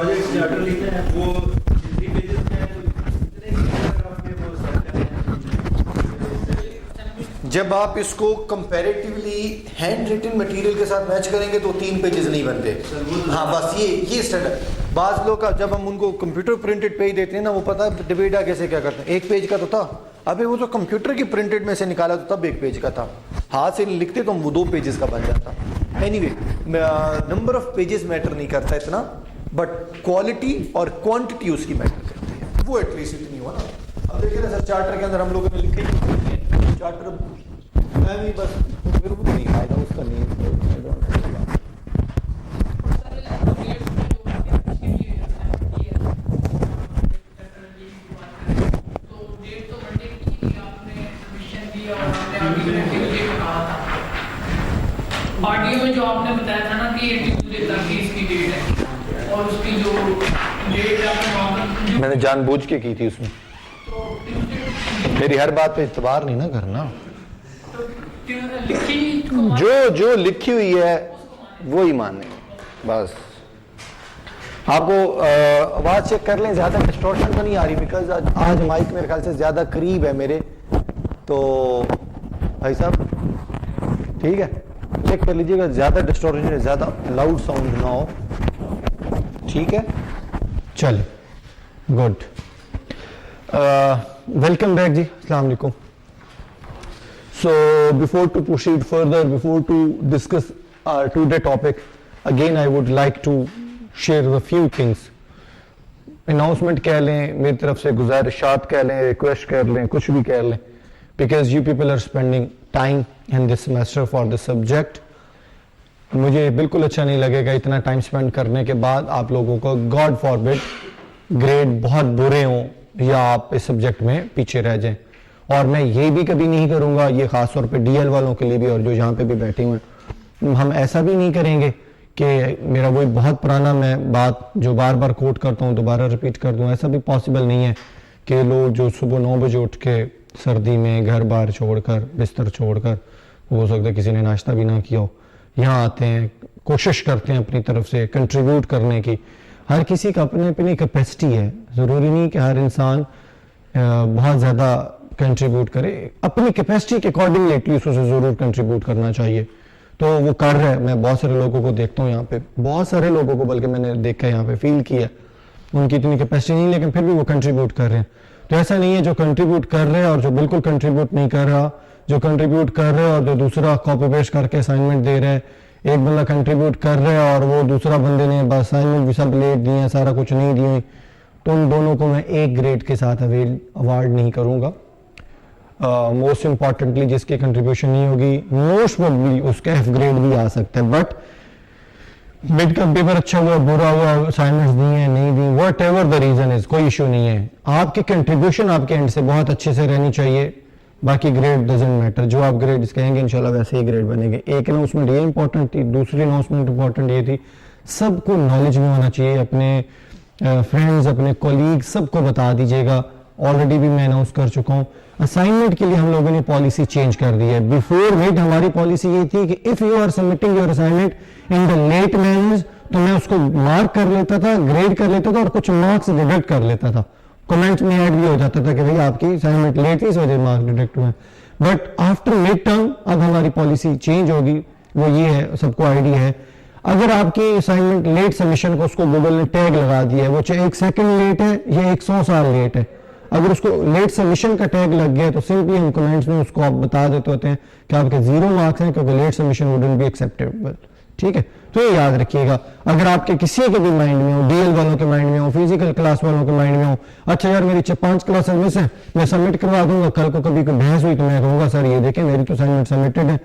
Project charter लिखना है वो 3 पेजेस में है, तो इतने ही पैराग्राफ में वो सेट करना है। जब आप इसको कंपैरेटिवली हैंड रिटन मटेरियल के साथ मैच करेंगे तो 3 पेजेस नहीं बनते। हाँ बस ये स्टैंडर्ड। बाज लोग का जब हम उनको कंप्यूटर प्रिंटेड पेज देते हैं ना, वो पता है डिबेटा कैसे क्या करते हैं, 1 पेज का तो था, अभी वो तो कंप्यूटर की प्रिंटेड में से निकाला तो तब 1 पेज का था, हाथ से लिखते तो वो 2 पेजेस का बन जाता। Anyway number of pages matter नहीं करता इतना, बट क्वालिटी और क्वांटिटी उसकी मैटर करती है, वो एटलीस्ट इतनी हुआ ना। अब देखिए ना सर, चार्टर के अंदर हम लोगों ने लिखे चार्टर मैं भी बस फिर वो नहीं फायदा उसका नहीं ऑडियो में जो आपने बताया था ना कि 82 तक की इसकी डेट है और उसकी जो डेट आपने मैंने जानबूझ के की थी उसमें, मेरी हर बात पे इतबार नहीं ना करना, जो लिखी हुई है वो ही माने बस। आपको आवाज चेक कर लें, ज्यादा डिस्टॉर्शन तो नहीं आ रही, बिकॉज आज माइक मेरे ख्याल से ज्यादा करीब है मेरे, तो भाई साहब ठीक है चेक कर लीजिएगा, ज्यादा डिस्टॉर्शन ज्यादा लाउड साउंड ना हो, ठीक है। चलिए गुड, वेलकम बैक जी, अस्सलाम वालेकुम। So before to proceed further, before to discuss our today topic, again I would like to share a few things. Announcement कह लें, मेरी तरफ से गुजारिशात कह लें, रिक्वेस्ट कर लें, कुछ भी कह लें, because you people are spending time in this semester for this subject. मुझे बिल्कुल अच्छा नहीं लगेगा इतना टाइम स्पेंड करने के बाद आप लोगों को गॉड फॉरबिड ग्रेड बहुत बुरे हों या आप इस सब्जेक्ट में पीछे रह जाएं, और मैं ये भी कभी नहीं करूंगा, ये खास तौर पे डीएल वालों के लिए भी और जो यहाँ पे भी बैठे हुए हैं, हम ऐसा भी नहीं करेंगे कि मेरा वही बहुत पुराना मैं बात जो बार बार कोट करता हूँ दोबारा रिपीट कर दूँ, ऐसा भी पॉसिबल नहीं है कि लोग जो सुबह 9 बजे उठ के सर्दी में घर बार छोड़कर बिस्तर छोड़कर, हो सकता है किसी ने नाश्ता भी ना किया हो, यहाँ आते हैं, कोशिश करते हैं अपनी तरफ से कंट्रीब्यूट करने की। हर किसी का अपनी अपनी कैपेसिटी है, ज़रूरी नहीं कि हर इंसान बहुत ज़्यादा कंट्रीब्यूट करे, अपनी कैपेसिटी के अकॉर्डिंगली एटलीस्ट उसे ज़रूर कंट्रीब्यूट करना चाहिए, तो वो कर रहे हैं। मैं बहुत सारे लोगों को देखता हूँ यहाँ पे, बहुत सारे लोगों को बल्कि मैंने देखा है यहाँ पे, फील किया, उनकी इतनी कैपेसिटी नहीं लेकिन फिर भी वो कंट्रीब्यूट कर रहे हैं। तो ऐसा नहीं है जो कंट्रीब्यूट कर रहे हैं और जो बिल्कुल कंट्रीब्यूट नहीं कर रहा, जो कंट्रीब्यूट कर रहे हैं और जो दूसरा कॉपी पेस्ट करके असाइनमेंट दे रहे हैं, एक बंदा कंट्रीब्यूट कर रहे हैं और वो दूसरा बंदे ने बस असाइनमेंट भी सब लेट दिए हैं, सारा कुछ नहीं दिए, तो उन दोनों को मैं एक ग्रेड के साथ अवार्ड नहीं करूँगा। मोस्ट इंपॉर्टेंटली जिसकी कंट्रीब्यूशन नहीं होगी, मोस्ट प्रोबेबली उसका F ग्रेड भी आ सकता है, बट मिड का पेपर अच्छा हुआ बुरा हुआ, असाइनमेंट्स दी हैं नहीं दी, whatever the reason is, कोई इशू नहीं है, आपकी कंट्रीब्यूशन आपके एंड से बहुत अच्छे से रहनी चाहिए, बाकी ग्रेड डजंट मैटर, जो आप ग्रेड कहेंगे इंशाल्लाह वैसे ही ग्रेड बनेंगे। एक अनाउंसमेंट ये इंपॉर्टेंट थी, दूसरी अनाउंसमेंट इंपॉर्टेंट ये थी, सबको नॉलेज में होना चाहिए, अपने फ्रेंड्स अपने कोलीग सबको बता दीजिएगा, ऑलरेडी भी मैं अनाउंस कर चुका हूँ। असाइनमेंट के लिए हम लोगों ने पॉलिसी चेंज कर दी है। बिफोर मिड हमारी पॉलिसी ये थी कि if you are submitting your assignment in the late manners, तो मैं उसको मार्क कर लेता था, ग्रेड कर लेता था और कुछ मार्क्स डिडक्ट कर लेता था, कमेंट्स में ऐड भी हो जाता था कि भाई आपकी असाइनमेंट लेट थी इस वजह मार्क्स डिडक्ट हुए। बट आफ्टर मिड टर्म अब हमारी पॉलिसी चेंज होगी, वो ये है, सबको आइडिया है, अगर आपकी असाइनमेंट लेट सबमिशन को उसको गूगल ने टैग लगा दिया है, वो चाहे 1 सेकंड लेट है या 100 साल लेट है, अगर उसको लेट सबमिशन का टैग लग गया तो सिंपली हम कमेंट्स में उसको आप बता देते होते हैं कि आपके 0 मार्क्स हैं क्योंकि late submission wouldn't be acceptable. ठीक है, तो ये याद रखिएगा। अगर आपके किसी के भी माइंड में हो, डीएल वालों के माइंड में हो, फिजिकल क्लास वालों के माइंड में हो, अच्छा यार मेरी 5 क्लासेस में से मैं सबमिट करवा दूंगा, कल को कभी कोई बहस हुई तो मैं कहूँगा सर ये देखें मेरी तो असाइनमेंट सबमिटेड है,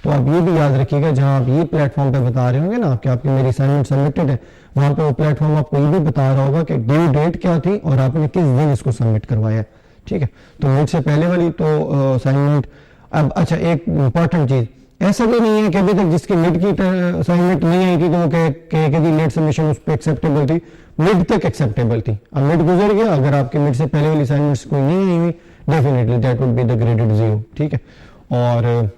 तो आप ये भी याद रखिएगा जहां आप ये प्लेटफॉर्म पे बता रहे होंगे ना कि आपकी मेरी असाइनमेंट सबमिटेड है, वहां पे वो प्लेटफॉर्म आपको ये भी बता रहा होगा कि ड्यू डेट क्या थी और आपने किस दिन इसको सबमिट करवाया है। ठीक है, तो मिड से पहले वाली तो असाइनमेंट। अब अच्छा एक इंपॉर्टेंट चीज, ऐसा भी नहीं है कि अभी तक जिसकी मिड की असाइनमेंट नहीं आई थी तो वो कहे लेट सबमिशन उस पर एक्सेप्टेबल थी, मिड तक एक्सेप्टेबल थी, अब मिड गुजर गया, अगर आपके मिड से पहले वाली असाइनमेंट्स कोई नहीं आई हुई definitely that would be the graded 0। ठीक है, और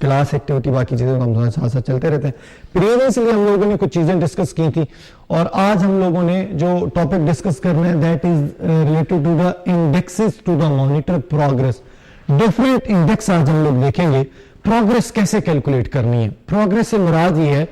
क्लास एक्टिविटी बाकी चीज़ें तो हम साथ साथ चलते रहते हैं। प्रीवियसली हम लोगों ने कुछ चीज़ें डिस्कस की थी और आज हम लोगों ने जो टॉपिक डिस्कस करना है that is related to the indexes to the monitor progress. Different index आज हम लोग देखेंगे, प्रोग्रेस कैसे कैलकुलेट करनी है। प्रोग्रेस से मुराद ये है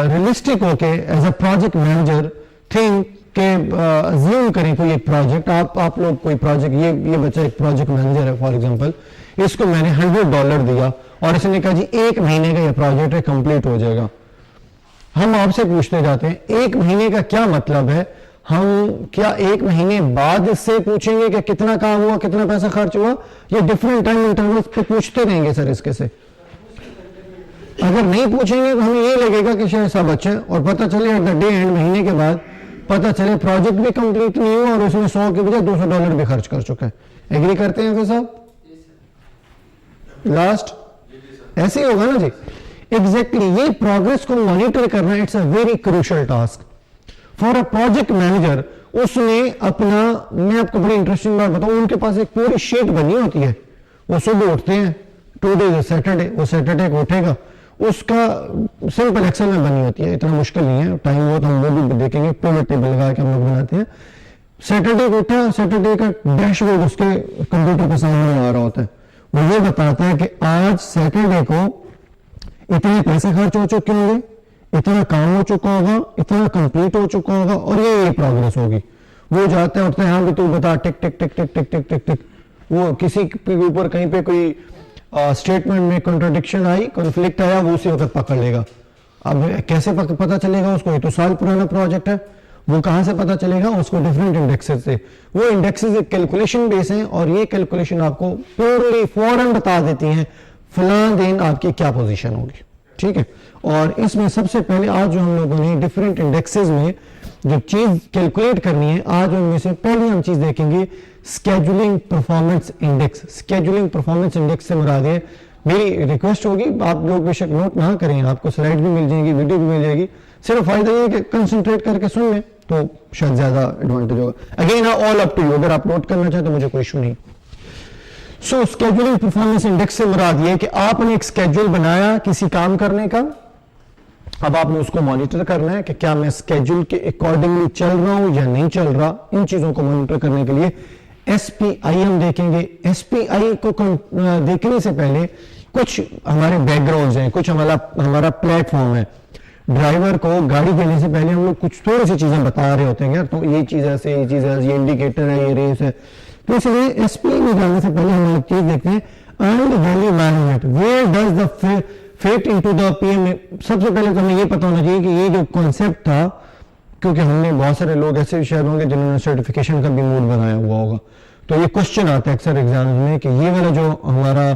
रियलिस्टिक होके as a project manager think के अज्यूम करें कोई एक प्रोजेक्ट, आप लोग कोई प्रोजेक्ट, ये बच्चा एक प्रोजेक्ट मैनेजर है फॉर एग्जांपल, इसको मैंने $100 दिया और इसने कहा जी 1 महीने का ये प्रोजेक्ट है, कंप्लीट हो जाएगा। हम आपसे पूछते जाते हैं 1 महीने का क्या मतलब है, हम क्या 1 महीने बाद इससे पूछेंगे कि कितना काम हुआ, कितना पैसा खर्च हुआ, ये डिफरेंट टाइम इंटरवल्स पे पूछते रहेंगे सर इसके से। अगर नहीं पूछेंगे तो हमें ये लगेगा कि शायद सब अच्छे, और पता चले एट द डे एंड महीने के बाद पता चले प्रोजेक्ट भी कंप्लीट नहीं हुआ और उसमें 100 के बजाय $200 भी खर्च कर चुका है। एग्री करते हैं फिर साहब? लास्ट ऐसे ही होगा ना जी। एग्जैक्टली ये प्रोग्रेस को मॉनिटर करना it's a very crucial task for a project manager. उसने अपना, मैं आपको बड़ी इंटरेस्टिंग बात बताऊं, उनके पास एक पूरी शीट बनी होती है। वो सुबह उठते हैं, टुडे इज सैटरडे, वो सैटरडे को उठेगा, उसका सिंपल एक्सेल में बनी होती है, इतना मुश्किल नहीं है, टाइम हो तो हम वो भी देखेंगे, पिवट टेबल लगा के हम लोग बनाते हैं। सैटरडे को उठा, सैटरडे का डैशबोर्ड उसके कंप्यूटर पे सामने आ रहा होता है, वो ये बताता है कि आज सैटरडे को इतने पैसे खर्च हो चुके होंगे, इतना काम हो चुका होगा, इतना कंप्लीट हो चुका होगा और ये प्रोग्रेस होगी। वो जाते हैं उठते हैं, हाँ भी तू बता, टिक टिक टिक टिक टिक टिक टिक टिक। वो किसी के ऊपर कहीं पे कोई स्टेटमेंट में कॉन्ट्रडिक्शन आई, कॉन्फ्लिक्ट आया, वो उसी वक्त पकड़ लेगा। अब कैसे पता चलेगा उसको, ये तो साल पुराना प्रोजेक्ट है, वो कहां से पता चलेगा उसको? डिफरेंट इंडेक्सेस से। वो इंडेक्सेस एक कैलकुलेशन बेस हैं और ये कैलकुलेशन आपको प्योरली फौरन बता देती हैं फलां दिन आपकी क्या पोजीशन होगी, ठीक है। और इसमें सबसे पहले आज जो हम लोगों ने डिफरेंट इंडेक्सेस में जो चीज कैलकुलेट करनी है, आज उनमें से पहली हम चीज देखेंगे scheduling performance index. Scheduling performance index से मुराद है, मेरी रिक्वेस्ट होगी आप लोग बेशक नोट ना करें, आपको स्लाइड भी मिल जाएगी, वीडियो भी मिल जाएगी, सिर्फ फायदा ये है कि कंसंट्रेट करके सुन लें तो शायद ज्यादा एडवांटेज होगा। Again all up to you, अगर आप नोट करना चाहें तो मुझे कोई इशू नहीं। सो स्केड्यूलिंग परफॉर्मेंस इंडेक्स से मुराद ये कि आपने एक स्केड्यूल बनाया किसी काम करने का, अब आपने उसको मॉनिटर करना है कि क्या मैं स्केड्यूल के अकॉर्डिंगली चल रहा हूं या नहीं चल रहा। इन चीजों को मॉनिटर करने के लिए एसपीआई हम देखेंगे। एसपीआई को देखने से पहले कुछ हमारे बैकग्राउंड्स हैं, कुछ हमारा प्लेटफॉर्म है। ड्राइवर को गाड़ी देने से पहले हम लोग कुछ थोड़ी सी चीजें बता रहे होते हैं, यार तो ये चीज ऐसे, ये चीज ऐसे, ये इंडिकेटर है, ये रेस है। तो इसलिए एसपीआई में जाने से पहले हम लोग चीज देखते हैं earned value management, where does the fit into the PM. सबसे पहले तो हमें ये पता होना चाहिए कि ये जो कॉन्सेप्ट था, क्योंकि हमने बहुत सारे लोग ऐसे शायद होंगे जिन्होंने सर्टिफिकेशन का भी मूड बनाया हुआ होगा, तो ये क्वेश्चन आता है अक्सर एग्जाम में कि ये वाला जो हमारा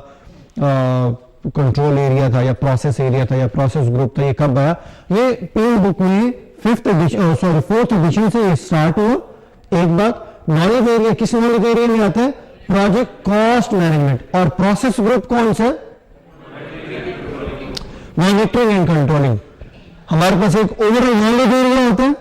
कंट्रोल एरिया था या प्रोसेस एरिया था या प्रोसेस ग्रुप था, ये कब आया? ये पीएम बुक में 4th एडिशन से ये स्टार्ट हुआ। एक बात, नॉलेज एरिया किस नॉलेज एरिया में आता है? Project cost management. और प्रोसेस ग्रुप कौन सा? Monitoring and controlling. हमारे पास एक ओवरऑल नॉलेज एरिया होता है,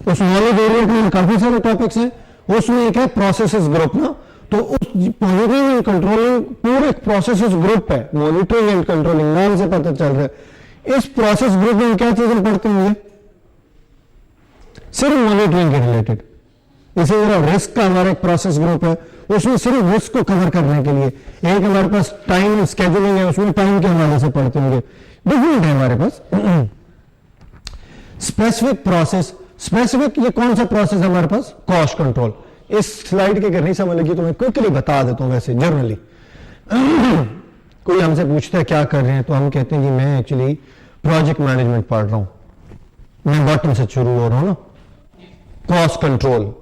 उस नॉलेज एरिया में काफी सारे टॉपिक्स हैं, उसमें एक है प्रोसेसेस ग्रुप ना, तो उस मॉनिटरिंग एंड कंट्रोलिंग पूरे प्रोसेसेस ग्रुप है। मॉनिटरिंग एंड कंट्रोलिंग नाम से पता चल रहा है। इस प्रोसेस ग्रुप में क्या चीजें पढ़ते होंगे? सिर्फ मॉनिटरिंग के रिलेटेड। इसी तरह रिस्क का हमारा एक प्रोसेस ग्रुप है, उसमें सिर्फ रिस्क को कवर करने के लिए। एक हमारे पास टाइम स्केड्यूलिंग है, उसमें टाइम के हवाले से पढ़ते होंगे। डिफरेंट है हमारे पास। स्पेसिफिक प्रोसेस, स्पेसिफिक ये कौन सा प्रोसेस है हमारे पास? Cost control. इस स्लाइड के अगर नहीं समझ लगी तो मैं क्विकली बता देता हूं। वैसे जनरली कोई हमसे पूछता है क्या कर रहे हैं, तो हम कहते हैं कि मैं एक्चुअली प्रोजेक्ट मैनेजमेंट पढ़ रहा हूं, मैं बॉटम से शुरू हो रहा हूं ना, कॉस्ट कंट्रोल।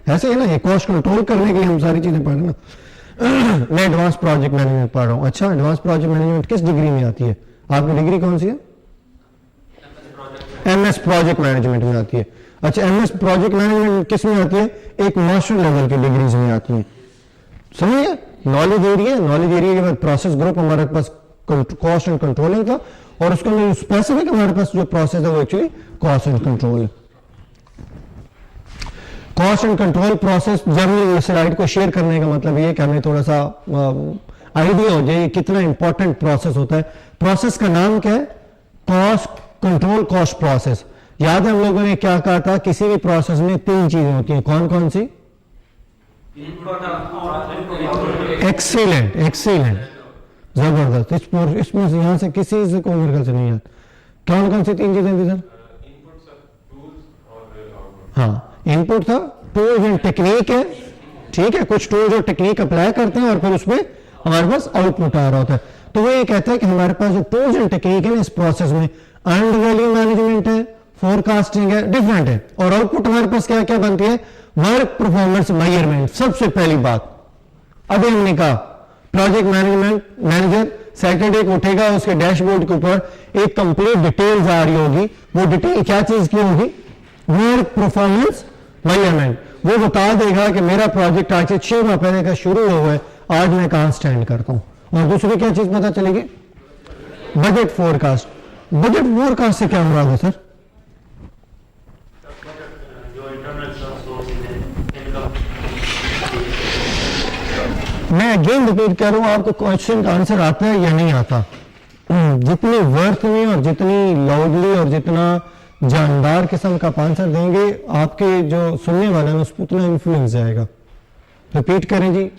ऐसे है ना, ये कॉस्ट कंट्रोल करने के लिए हम सारी चीजें पढ़ रहे हैं। मैं एडवांस प्रोजेक्ट मैनेजमेंट पढ़ रहा हूं। अच्छा, एडवांस प्रोजेक्ट मैनेजमेंट किस डिग्री में आती है? आपकी डिग्री कौन सी है? एमएस प्रोजेक्ट मैनेजमेंट में आती है। अच्छा, एमएस प्रोजेक्ट मैनेजमेंट किस में आती है? एक मास्टर लेवल की डिग्रीज में आती है। समझिए, नॉलेज एरिया, नॉलेज एरिया के बाद प्रोसेस ग्रुप हमारे पास कॉस्ट एंड कंट्रोलिंग था, और उसके अंदर स्पेसिफिक हमारे पास जो प्रोसेस है वो एक्चुअली कॉस्ट एंड कंट्रोल है। Cost and control process, generally इस स्लाइड को शेयर करने का मतलब ये है कि हमें थोड़ा सा आइडिया हो जाए कितना इंपॉर्टेंट प्रोसेस होता है। प्रोसेस का नाम क्या है? Cost control cost process. याद है हम लोगों ने क्या कहा था? किसी भी प्रोसेस में 3 चीजें होती हैं। कौन कौन सी? एक्सीलेंट, एक्सीलेंट, जबरदस्त। इसमें यहां से किसी से कोई मेरे ख्याल से नहीं याद। कौन कौन सी 3 चीजें थी सर? हाँ, इनपुट था, टूल्स एंड टेक्निक है, ठीक है। कुछ टूल्स और टेक्निक अप्लाई करते हैं और फिर उसमें हमारे पास आउटपुट आ रहा होता है। तो वो ये कहता है कि हमारे पास जो टूल्स एंड टेक्निक है इस प्रोसेस में अर्नड वैल्यू मैनेजमेंट है, फोरकास्टिंग है, डिफरेंट है। और आउटपुट हमारे पास क्या क्या बनती है? Work performance measurement. सबसे पहली बात अभी हमने कहा, प्रोजेक्ट मैनेजमेंट मैनेजर सैटरडे को उठेगा, उसके डैशबोर्ड के ऊपर एक कंप्लीट डिटेल्स आ रही होगी। वो डिटेल क्या चीज की होगी? Work performance measurement. वो बता देगा कि मेरा प्रोजेक्ट आज से 6 माह पहले का शुरू हुआ है, आज मैं कहां स्टैंड करता हूं। और दूसरी क्या चीज पता चलेगी? Budget forecast. बजट फोरकास्ट से क्या मुराद है सर? मैं अगेन रिपीट कर रहा हूं, आपको क्वेश्चन का आंसर आता है या नहीं आता? जितनी वर्थ में और जितनी लाउडली और जितना जानदार किस्म का आंसर देंगे, आपके जो सुनने वाले हैं उस पर उतना इन्फ्लुएंस जाएगा। रिपीट करें जी।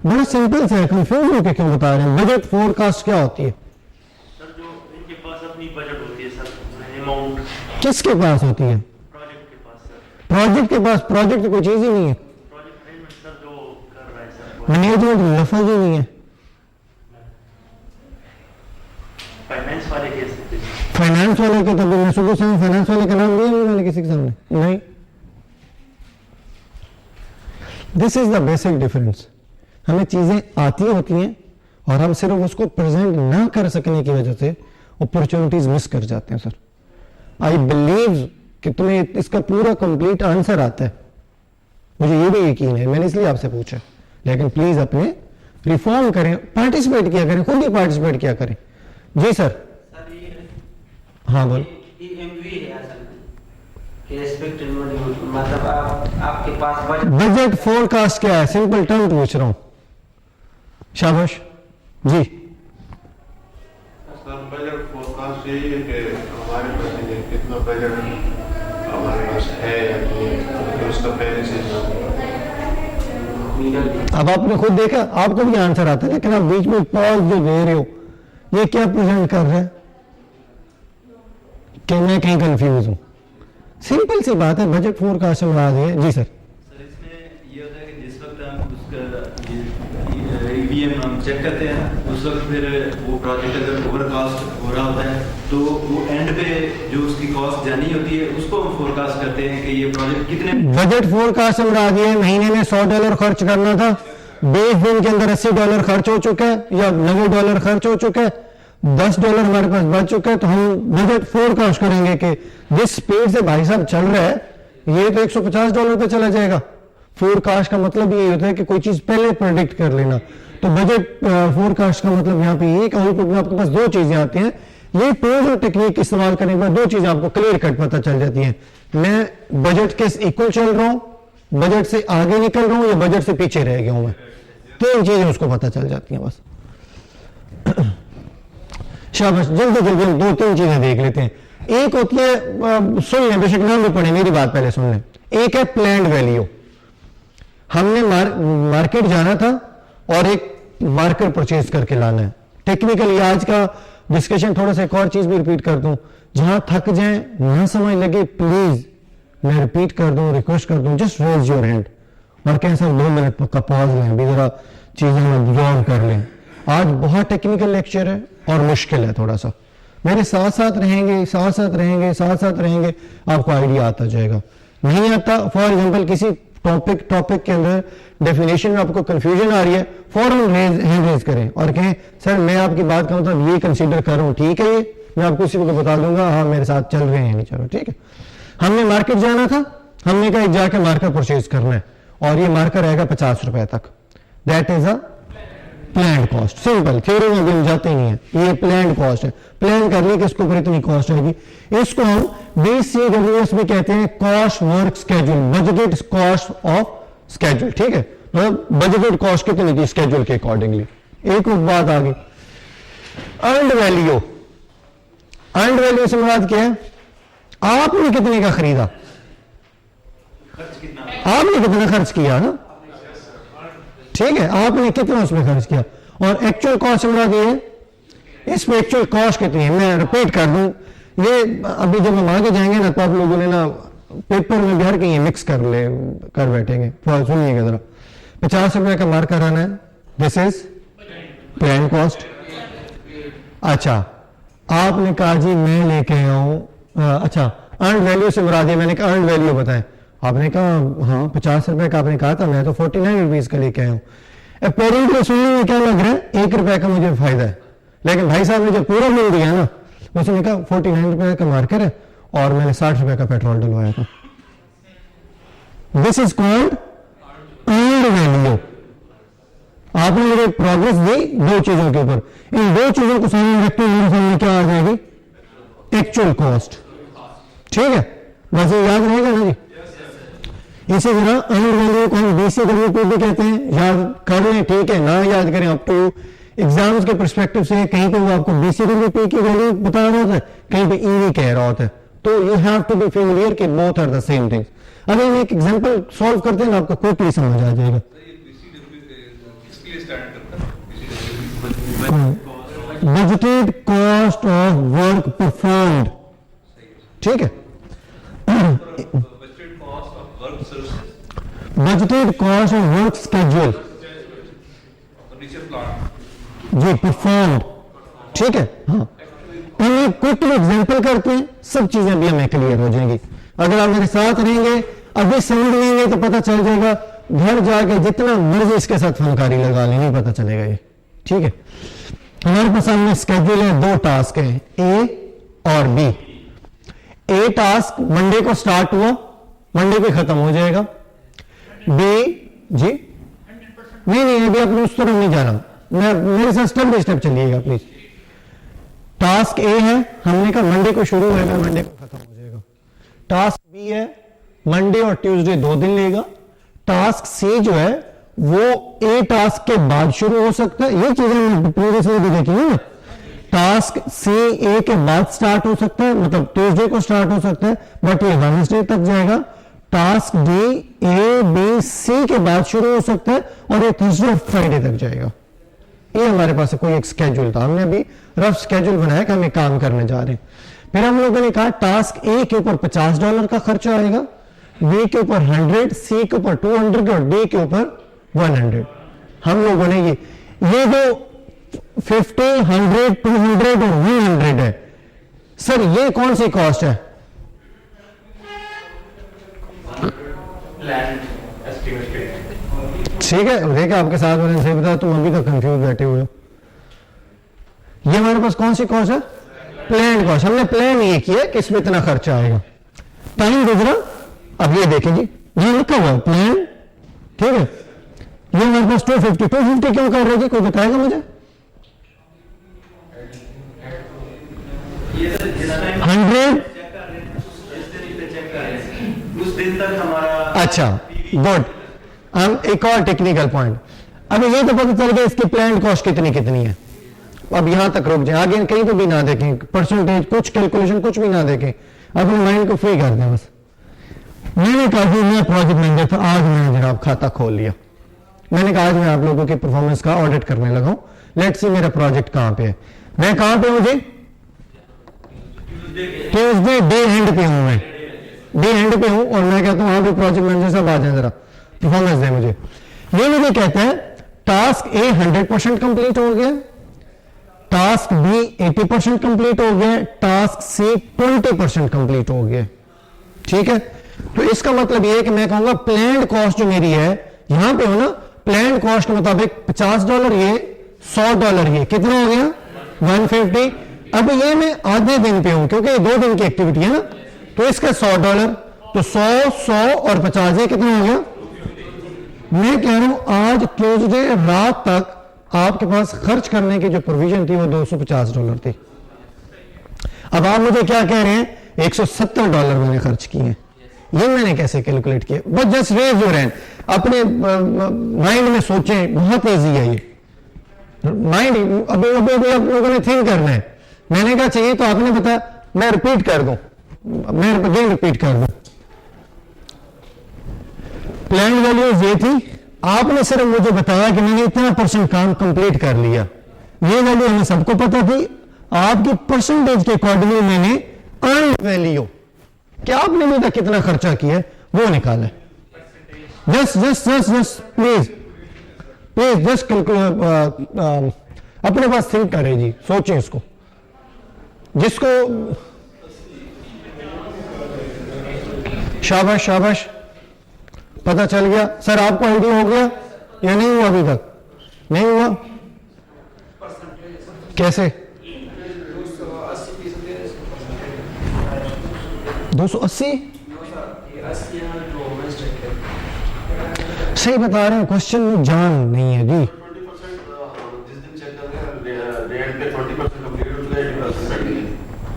बड़ा सिंपल सा है, कंफ्यूज होकर क्यों बता रहे हैं? बजट फोरकास्ट क्या होती है सर? जो इनके पास अपनी बजट होती है सर, अमाउंट। किसके पास होती है? प्रोजेक्ट के पास सर। प्रोजेक्ट के पास? प्रोजेक्ट तो कोई चीज ही नहीं है। प्रोजेक्ट मैनेजमेंट सर जो कर रहा है सर, मैनेजमेंट लफज ही नहीं है। फाइनेंस वाले के सकते हैं। फाइनेंस वाले के तब मैं सुबह से फाइनेंस वाले का नाम दिया नहीं मैंने किसी के सामने, नहीं। This is the basic difference. हमें चीजें आती होती हैं और हम सिर्फ उसको प्रेजेंट ना कर सकने की वजह से अपॉर्चुनिटीज मिस कर जाते हैं सर। आई बिलीव कि तुम्हें इसका पूरा कंप्लीट आंसर आता है, मुझे ये भी यकीन है, मैंने इसलिए आपसे पूछा। लेकिन प्लीज अपने रिफॉर्म करें, पार्टिसिपेट किया करें, खुद ही पार्टिसिपेट किया करें। जी सर। हाँ बोल। मतलब आपके पास बजट फोरकास्ट क्या है? सिंपल टर्म पूछ रहा हूं। शाबाश जी। सर बजट फोरकास्ट यही है कि हमारे पास कितना बजट हमारे पास है या नहीं, तो उसका पहले से अब आपने खुद देखा, आपको भी आंसर आता है, लेकिन आप बीच में पॉज जो दे रहे हो, ये क्या प्रेजेंट कर रहे हैं कि मैं कहीं कंफ्यूज हूं? सिंपल सी बात है, बजट फोरकास्ट से मुराद है। जी सर। सर इसमें ये होता है कि जिस वक्त हम उसका ईवीएम हम चेक करते हैं, उस वक्त फिर वो प्रोजेक्ट अगर ओवरकास्ट हो रहा होता है तो वो एंड पे जो उसकी कॉस्ट जानी होती है उसको हम फोरकास्ट करते हैं कि ये प्रोजेक्ट कितने। बजट फोरकास्ट से मुराद ये महीने में $100 खर्च करना था, 20 दिन के अंदर $80 खर्च हो चुका है या $90 खर्च हो चुका है, $10 हमारे पास बच चुका है, तो हम बजट फोरकास्ट करेंगे कि जिस स्पीड से भाई साहब चल रहा है ये तो $150 पे चला जाएगा। फोरकास्ट का मतलब ये होता है कि कोई चीज पहले प्रेडिक्ट कर लेना। तो बजट फोरकास्ट का मतलब यहाँ पे ये कि आउटपुट में आपके पास 2 चीजें आती हैं। ये टूल्स और टेक्निक इस्तेमाल करने के बाद 2 चीजें आपको क्लियर कट पता चल जाती हैं। मैं बजट के इक्वल चल रहा हूं, बजट से आगे निकल रहा हूं या बजट से पीछे रह गया हूं मैं। 3 चीजें उसको पता चल जाती हैं बस। शाबाश, जल्दी जल्दी हम 2-3 चीजें देख लेते हैं। एक होती है, सुन लें, बेशक नाम भी पढ़े, मेरी बात पहले सुन लें। एक है प्लान्ड वैल्यू। हमने मार्केट जाना था और एक मार्कर परचेज करके लाना है। टेक्निकली आज का डिस्कशन थोड़ा सा एक और चीज भी रिपीट कर दूं, जहां थक जाए, ना समझ लगे, प्लीज मैं रिपीट कर दूं, रिक्वेस्ट कर दूं, जस्ट रेज योर हैंड और कहें सर 2 मिनट का पॉज लें, अभी जरा चीजें ऑब्जॉर्व कर लें। आज बहुत टेक्निकल लेक्चर है और मुश्किल है थोड़ा सा। मेरे साथ साथ रहेंगे, साथ साथ रहेंगे, साथ साथ रहेंगे, आपको आइडिया आता जाएगा। नहीं आता, फॉर एग्जांपल किसी टॉपिक के अंदर डेफिनेशन में आपको कंफ्यूजन आ रही है, फौरन हैंड रेज करें और कहें सर मैं आपकी बात का मतलब ये कंसीडर कर रहा हूं, ठीक है, ये मैं आपको इसी को बता दूंगा, हाँ मेरे साथ चल रहे हैं, नहीं चलो ठीक है। हमने मार्केट जाना था, हमने कहा जाके मार्कर परचेज करना है और ये मार्कर रहेगा ₹50 तक। That is a plan cost. Simple, theory में भी जाते ही नहीं है, ये प्लान कॉस्ट है। प्लान करने के इसके ऊपर इतनी कॉस्ट आएगी। इसको हम BCWS में कहते हैं cost work schedule, budgeted cost of schedule, ठीक है। मतलब बजटेड कॉस्ट कितनी थी स्केड्यूल के अकॉर्डिंगली, एक और बात आ गई, अर्नड वैल्यू। अर्नड वैल्यू से मुराद क्या है? आपने कितने का खरीदा, खर्च कितना, आपने कितना खर्च किया ना, ठीक है, आपने कितना उसमें खर्च किया। और एक्चुअल कॉस्ट से मुराद ये है, इसमें एक्चुअल कॉस्ट कितनी है। मैं रिपीट कर दूं, ये अभी जब हम आगे जाएंगे ना तो आप लोगों ने ना पेपर में भी हर कहीं मिक्स कर बैठेंगे। थोड़ा सुनिएगा जरा। 50 रुपए का मार्कर आना है, दिस इज प्लान कॉस्ट। अच्छा, आपने कहा जी मैं लेके आया हूं, अच्छा अर्न वैल्यू से मुराद है, मैंने कहा अर्न वैल्यू बताएं, आपने कहा हाँ 50 रुपए का आपने कहा था, मैं तो 49 रुपीज का लेके आया हूं। अपेरेंटली सुनने में क्या लग रहा है, 1 रुपए का मुझे फायदा है, लेकिन भाई साहब ने जो पूरा बिल दिया ना उसने कहा 49 रुपए का मार्कर है और मैंने 60 रुपए का पेट्रोल डलवाया था। This is called earned value. आपने मुझे प्रोग्रेस दी दो चीजों के ऊपर, इन दो चीजों को सामने रखते हुए सामने क्या आ जाएगी, एक्चुअल कॉस्ट। ठीक है, बस ये याद रहेगा ना जी। इसी तरह अर्नड वैल्यू को हम BCW को भी कहते हैं, याद कर लें, ठीक है, ना याद करें अप टू एग्जाम्स के परस्पेक्टिव से। कहीं पे वो आपको BCWP की वैल्यू बता रहा होता है, कहीं पे EV कह रहा होता है, तो you have to be familiar कि both are the same things. अगर हम एक एग्जांपल सॉल्व करते हैं ना आपको क्विकली समझ आ जाएगा। Budgeted cost of work performed, ठीक है, budgeted cost of work schedule जी परफॉर्म्ड, ठीक है। हाँ, हम क्विकली एग्जांपल करते हैं, सब चीजें भी हमें क्लियर हो जाएंगी। अगर आप मेरे साथ रहेंगे, अभी समझ लेंगे तो पता चल जाएगा, घर जाके जितना मर्जी इसके साथ फनकारी लगा लें, नहीं पता चलेगा ये, ठीक है। हमारे पास सामने स्केड्यूल है, 2 टास्क है, A और B। A टास्क मंडे को स्टार्ट हुआ, मंडे पे खत्म हो जाएगा। B जी नहीं अभी अपने उस तरफ नहीं जा रहा, मैं मेरे साथ स्टेप बाय स्टेप चलिएगा प्लीज। टास्क A है, हमने कहा मंडे को शुरू होगा, मंडे को खत्म हो जाएगा। टास्क B है, मंडे और ट्यूसडे 2 दिन लेगा। टास्क C जो है वो A टास्क के बाद शुरू हो सकता है, ये चीजें प्रीवियसली भी देखी है। टास्क C A के बाद स्टार्ट हो सकता है, मतलब ट्यूसडे को स्टार्ट हो सकता है, बट ये वेडनेसडे तक जाएगा। Task D A B C के बाद शुरू हो सकता है और ये थर्सडे और फ्राइडे तक जाएगा। ये हमारे पास कोई एक स्केड्यूल था, हमने अभी रफ स्केड्यूल बनाया कि हम काम करने जा रहे हैं। फिर हम लोगों ने कहा टास्क A के ऊपर $50 का खर्चा आएगा, B के ऊपर 100, C के ऊपर 200 और D के ऊपर 100। हम लोगों ने ये जो 50, 100, 200 और 100 है, सर ये कौन सी कॉस्ट है? ठीक है, देखा आपके साथ मैंने सही बताया, तुम अभी तक कंफ्यूज बैठे हुए हो। ये हमारे पास कौन सी कॉस्ट है? Plan cost. हमने प्लान ये किया कि इसमें इतना खर्चा आएगा, टाइम गुजरा। अब ये देखें जी, ये लिखा हुआ प्लान, ठीक है। ये हमारे पास 250 क्यों कर रहे जी, कोई बताएगा मुझे? 100 उस दिन तक हमारा, अच्छा गुड। हम एक और टेक्निकल पॉइंट, अब ये तो पता चल गया इसकी प्लान कॉस्ट कितनी है। अब यहां तक रुक जाए, आगे कहीं तो भी ना देखें, परसेंटेज कुछ कैलकुलेशन कुछ भी ना देखें, अपने माइंड को फ्री कर दें बस। मैंने कहा कि मैं प्रोजेक्ट मैनेजर था, आज मैंने जनाब खाता खोल लिया। मैंने कहा आज मैं आप लोगों की परफॉर्मेंस का ऑडिट करने लगा हूं, लेट्स सी मेरा प्रोजेक्ट कहां पे है। मैं कहां पे हूं जी? ट्यूसडे डे एंड पे हूं, मैं डे एंड पे हूं और मैं कहता हूं आप प्रोजेक्ट मैनेजर साहब आ जाए, जरा परफॉर्मेंस दें मुझे। ये मुझे कहता है टास्क A 100% कंप्लीट हो गया, टास्क B 80% कंप्लीट हो गया, टास्क C 20% कंप्लीट हो गया, ठीक है। तो इसका मतलब ये है कि मैं कहूंगा प्लान्ड कॉस्ट जो मेरी है, यहां पे हो ना, प्लान्ड कॉस्ट के मुताबिक $50 ये, $100 ये, कितना हो गया? 150। अब ये मैं आधे दिन पे हूं क्योंकि ये 2 दिन की एक्टिविटी है ना, तो इसका $100, तो 100 और 50 ये कितना हो गया? मैं कह रहा हूं आज ट्यूसडे रात तक आपके पास खर्च करने की जो प्रोविजन थी वो $250 थी। अब आप मुझे क्या कह रहे हैं? $170 मैंने खर्च किए हैं। ये मैंने कैसे कैलकुलेट किया? बस जस्ट रेज योर हैंड, अपने माइंड में सोचें, बहुत ईजी है ये। माइंड अभी अभी अभी आप लोगों ने थिंक करना है। मैंने कहा चाहिए तो आपने बताया, मैं रिपीट कर दूं, मैं अगेन रिपीट कर दूं। प्लान वैल्यूज ये थी, आपने सिर्फ मुझे बताया कि मैंने इतना % काम कंप्लीट कर लिया, ये वैल्यू हमें सबको पता थी। आपकी परसेंटेज के अकॉर्डिंगली मैंने अर्न वैल्यू, क्या आपने अभी तक कितना खर्चा किया है वो निकाला। Just just just just please please just अपने पास थिंक करें जी, सोचें इसको, जिसको शाबाश शाबाश पता चल गया। सर आपको आइडिया हो गया या नहीं हुआ? अभी तक नहीं हुआ? कैसे? 280 सही बता रहे हैं, क्वेश्चन में जान नहीं है जी।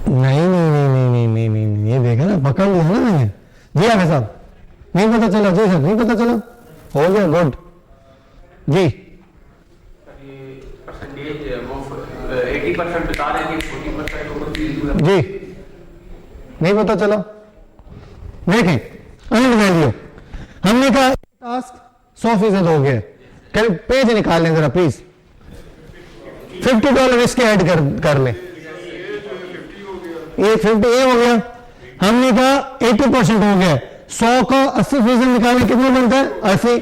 नहीं नहीं नहीं नहीं नहीं नहीं नहीं, ये देखा ना, पकड़ लिया ना मैंने जी। आगे साहब नहीं पता चला जी? सर नहीं पता चला, हो गया, गुड जी। 80% बता रहे हैं, 40% जी नहीं पता चला। देखें अर्न वैल्यू, हमने कहा टास्क 100% हो गया, कल पेज निकाल लें जरा प्लीज। $50 इसके ऐड कर ले, ये 50 ये हो गया। हमने कहा 80% हो गया, 100 का 80% निकालने कितना बनता है? 80।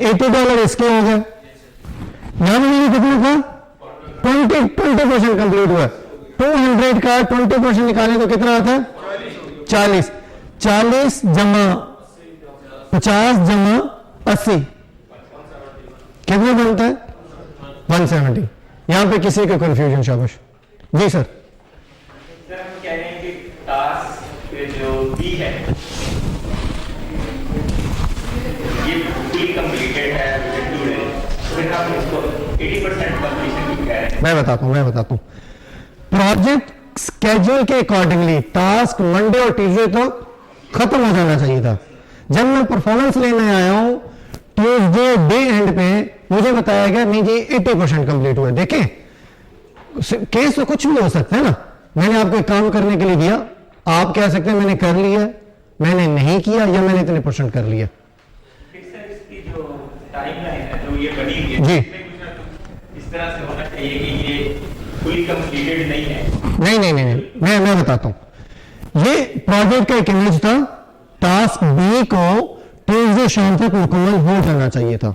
$80 इसके हो गए। यहां मैंने कितना था? 20% कंप्लीट हुआ। 200 का 20% निकालें तो कितना आता है? 40। 40 जमा 50 जमा 80 कितना बनता है? 170। यहां पे किसी का कंफ्यूजन? शाबाश जी सर। सर हम कह रहे हैं कि टास्क जो बी है ये फुली कंप्लीटेड है, फिर हम इसको 80% कंप्लीशन क्यों कह रहे हैं? मैं बताता हूं। प्रोजेक्ट स्केड्यूल के अकॉर्डिंगली टास्क मंडे और ट्यूसडे तो खत्म हो जाना चाहिए था। जब मैं परफॉर्मेंस लेने आया हूं ट्यूसडे डे एंड पे मुझे बताया गया नहीं जी 80% कंप्लीट हुआ। देखें केस तो कुछ भी हो सकता है ना। मैंने आपको एक काम करने के लिए दिया, आप कह सकते हैं मैंने कर लिया, मैंने नहीं किया, या मैंने इतने % कर लिया। इसकी जो टाइमलाइन है जो ये बनी हुई है जी। इस तरह से होना चाहिए कि ये फुली कंप्लीटेड नहीं है। नहीं, मैं बताता हूं। ये प्रोजेक्ट का एक इमेज था, टास्क बी को ट्यूसडे शाम तक मुकम्मल हो जाना चाहिए था,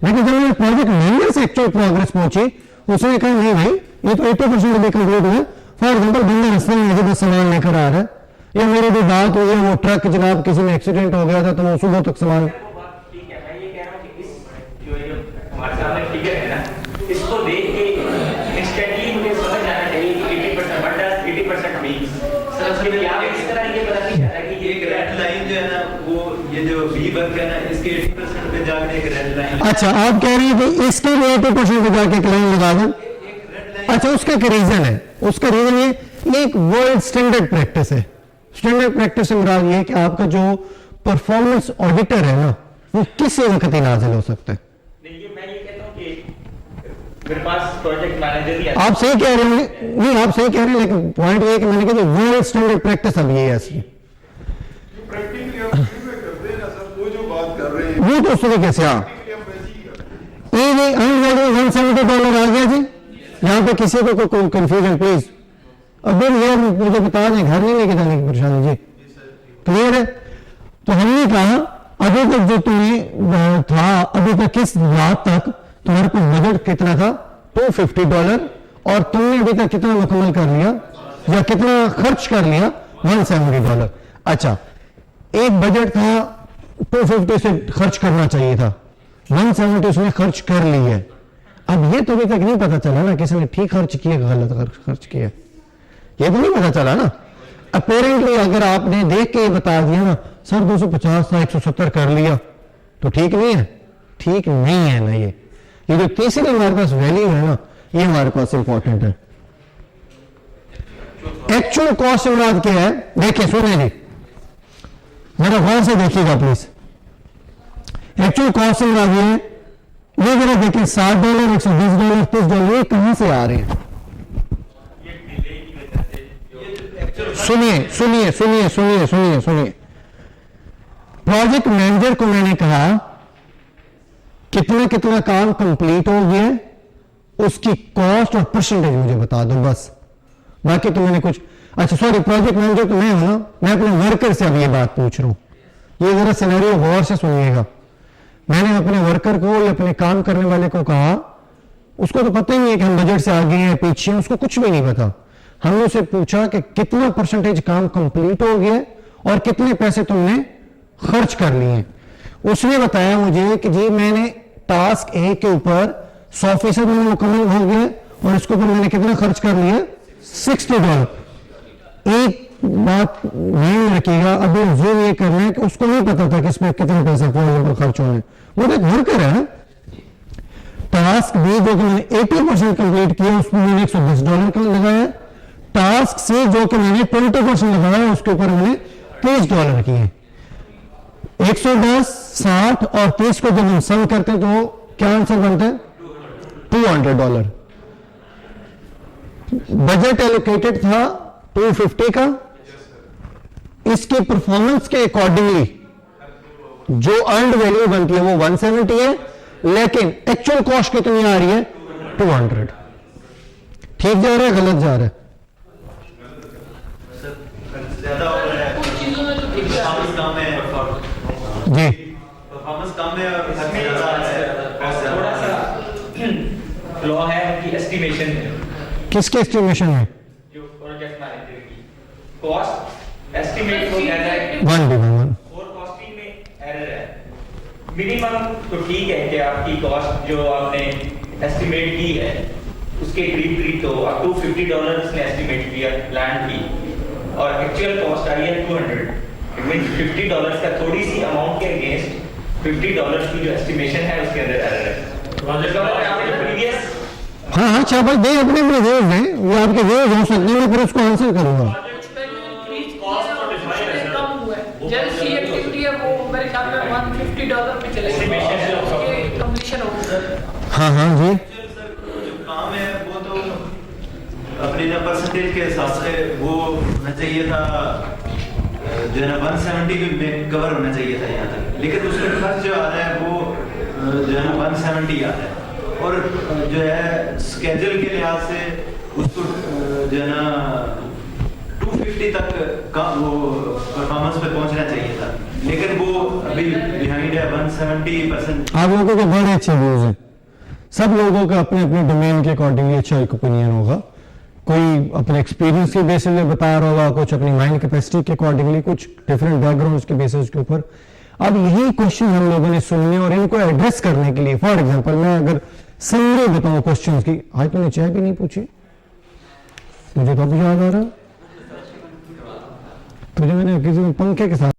लेकिन जब मैंने प्रोजेक्ट मैनेजर से एक्चुअल प्रोग्रेस पहुंची, उसने कहा नहीं भाई ये तो 80% अभी कंप्लीट हुआ। फॉर एग्जाम्पल बंदा रास्ते में मुझे 10 सामान लेकर आ रहा है, या मेरी भी बात हुई है, वो ट्रक जनाब किसी में एक्सीडेंट हो गया था तो वो सुबह तक सामान। ठीक है, मैं ये कह रहा हूँ कि इस जो हमारे सामने फिगर है ना, इसको देख के इंस्टेंटली मुझे समझ आना चाहिए कि 80% व्हाट डज 80% मींस। सर उसके लिए आप इस तरह ये पता नहीं चल रहा कि ये एक रेड लाइन जो है ना, वो ये जो बी वर्क है ना, इसके 80% पे जाके एक रेड लाइन। अच्छा आप कह रहे हैं कि इसके भी 80% पे जाके क्लेम लगा दें। अच्छा उसका क्या रीजन है? उसका रीजन ये एक वर्ल्ड स्टैंडर्ड प्रैक्टिस है। स्टैंडर्ड प्रैक्टिस से मुराद ये है कि आपका जो परफॉर्मेंस ऑडिटर है ना, वो किसी वक्त ही नाजिल हो सकता है। नहीं, ये मैं ये कहता हूँ कि मेरे पास प्रोजेक्ट मैनेजर ही है। आप सही कह रहे हैं, नहीं आप सही कह रहे हैं, लेकिन पॉइंट ये है कि मैंने कहा वर्ल्ड स्टैंडर्ड प्रैक्टिस अब ये है असली। वो तो उस तरीके से हाँ $170 आ गया जी। यहाँ पे किसी को कोई कंफ्यूजन प्लीज अभी ये मुझे बता दें, घर नहीं लेके जाने की परेशानी जी, क्लियर है? तो हमने कहा अभी तक जो तुम्हें था, अभी तक किस रात तक तुम्हारे पास बजट कितना था? $250, और तुमने अभी तक कितना मुकम्मल कर लिया या कितना खर्च कर लिया? $170। अच्छा एक बजट था 250 से खर्च करना चाहिए था, 170 उसने खर्च कर ली है। अब ये तो अभी तक नहीं पता चला ना किसी ने ठीक खर्च किया गलत खर्च किया, ये तो नहीं पता चला ना। अपेरेंटली अगर आपने देख के बता दिया ना सर 250 था 170 कर लिया, तो ठीक नहीं है, ठीक नहीं है ना। ये जो तीसरी हमारे पास वैल्यू है ना, ये हमारे पास इंपॉर्टेंट है। एक्चुअल कॉस्ट मुराद क्या है? देखिए सुनिए जी, मेरा गौर से देखिएगा प्लीज। एक्चुअल कॉस्ट मुराद ये है ये जरा देखें, $60, $120, $30, ये कहां से आ रहे हैं? सुनिए सुनिए सुनिए सुनिए सुनिए सुनिए, प्रोजेक्ट मैनेजर को मैंने कहा कितना कितना काम कंप्लीट हो गया, उसकी कॉस्ट और परसेंटेज मुझे बता दो बस, बाकी तो मैंने कुछ, अच्छा सॉरी, प्रोजेक्ट मैनेजर तो मैं हूं ना, मैं अपने वर्कर से अब ये बात पूछ रहा हूं। ये जरा सिनेरियो गौर से सुनिएगा। मैंने अपने वर्कर को या अपने काम करने वाले को कहा, उसको तो पता ही नहीं है कि हम बजट से आगे हैं पीछे हैं, उसको कुछ भी नहीं पता। हमने उसे पूछा कि कितना परसेंटेज काम कंप्लीट हो गया और कितने पैसे तुमने खर्च कर लिए। उसने बताया मुझे कि जी मैंने टास्क ए के ऊपर 100% मैंने मुकम्मल हो गया और इसके ऊपर मैंने कितना खर्च कर लिया, $60। एक बात ध्यान रखिएगा, अभी जो ये करना है कि उसको नहीं पता था कि इसमें कितने पैसे खर्च होने, वो तो एक वर्कर है। टास्क बी जो कि मैंने 80% कंप्लीट किया, उसमें मैंने $110 का लगाया। टास्क सी जो कि मैंने 20% लगाया, उसके ऊपर मैंने $30 किए। 110, 60 और 30 को जब हम सम करते तो क्या आंसर बनता है, $200। बजट एलोकेटेड था 250 का, इसके परफॉर्मेंस के अकॉर्डिंगली जो अर्नड वैल्यू बनती है वो 170 है, लेकिन एक्चुअल कॉस्ट कितनी आ रही है, 200। ठीक जा रहा है, गलत जा रहा है? ज्यादा हो रहा है, कुछ चीजों में तो ठीक है। परफॉर्मेंस कम है, जी परफॉर्मेंस कम है और खर्च ज्यादा है। थोड़ा सा फ्लॉ है उनकी एस्टिमेशन में, किसके एस्टिमेशन में? जो प्रोजेक्ट मैनेजर की कॉस्ट एस्टिमेट हो जाता है, 1 और कॉस्टिंग में एरर है। मिनिमम तो ठीक है कि आपकी कॉस्ट जो आपने एस्टिमेट की है उसके करीब तो आप $250 उसने एस्टिमेट किया लैंड की, और एक्चुअल कॉस्ट आई है 200। इट मींस $50 का थोड़ी सी अमाउंट के अगेंस्ट $50 की जो एस्टिमेशन है उसके अंदर एरर है। प्रोजेक्ट में आपने प्रीवियस, हाँ हाँ चावल दे, अपने अपने व्यूज हैं, वो आपके व्यूज हो सकते हैं, फिर उसको आंसर करूंगा। कम हुआ है, जैसे सी एक्टिविटी है वो मेरे ख्याल में $150 पे चलेगी, कंप्लीशन होगा। हाँ हाँ जी, जो काम है वो तो अपने ना परसेंटेज के हिसाब से वो होना चाहिए था, जो है ना 170 में कवर होना चाहिए था यहाँ तक, लेकिन उसका खर्च जो आ रहा है वो जो है ना 170 आ रहा है, और जो है स्केड्यूल के लिहाज से उसको जो है ना 250 तक का वो परफॉर्मेंस पे पहुंचना चाहिए था, लेकिन वो अभी बिहाइंड है 170%। आप लोगों के बड़े अच्छे व्यूज हैं, सब लोगों का अपने अपने डोमेन के अकॉर्डिंगली अच्छा एक ओपिनियन होगा। कोई अपने एक्सपीरियंस के बेसिस पे बता रहा होगा, कुछ अपनी माइंड कैपेसिटी के अकॉर्डिंगली, कुछ डिफरेंट बैकग्राउंड के बेसिस के ऊपर। अब यही क्वेश्चन हम लोगों ने सुनने और इनको एड्रेस करने के लिए, फॉर एग्जांपल मैं अगर समरी बताऊं क्वेश्चंस की, आज तूने चाय भी नहीं पूछी, मुझे तो अभी याद आ रहा, तुझे मैंने किसी पंखे के साथ